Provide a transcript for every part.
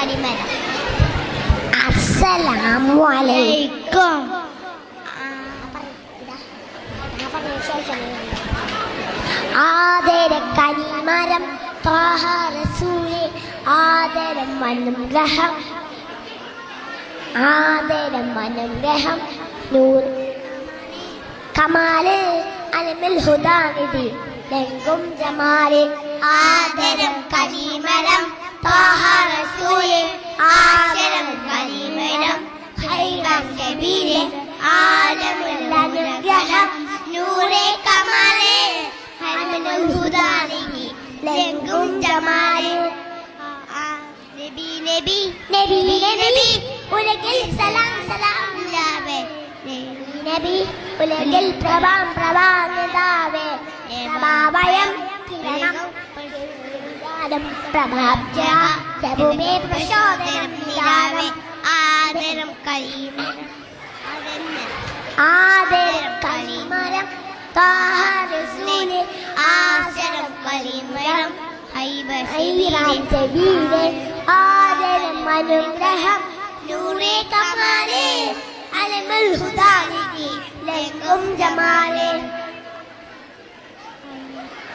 കനിമരം. അസ്സലാമു അലൈക്കും. ആദര കനിമരം ത്വാഹ റസൂലേ ആദരം അനുഗ്രഹം ആദരം അനുഗ്രഹം നൂർ കമാല് അലമിൽ ഹുദാനിധി ലംഘും ജമാല് ആദരം കനിമരം ത്വാഹ റസൂലേ ആദരം കനിമരം ഖൈറൻ നബിയെ ആലമുൽ അനുഗ്രഹം നൂറേ കമാലേ അലമുൽ ഹുദാനിധി ലംഘും ജമാല് നബി നബി നബി നബി ഉലകിൽ സലാം സലാം ലാവേ നബി ഉലകിൽ പ്രഭാം പ്രഭാനിതാവേ പ്രഭാവയം കിരണം പ്രഭാബ്ജ പ്രഭുമേ പ്രചോദനം നിലാവേ ആദരം കരീമരം ആദരം കരീമരം ത്വാഹ റസൂലേ ആദരം കരീമരം ഖൈറൻ നബിയെ ആദരം അനുഗ്രഹം നൂറേ കമാലേ അലമുൽ ഹുദാനിധി ലംഘും ജമാലേ.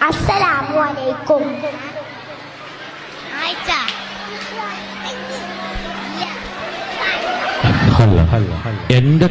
അസ്സലാമു അലൈക്കും. എന്റെ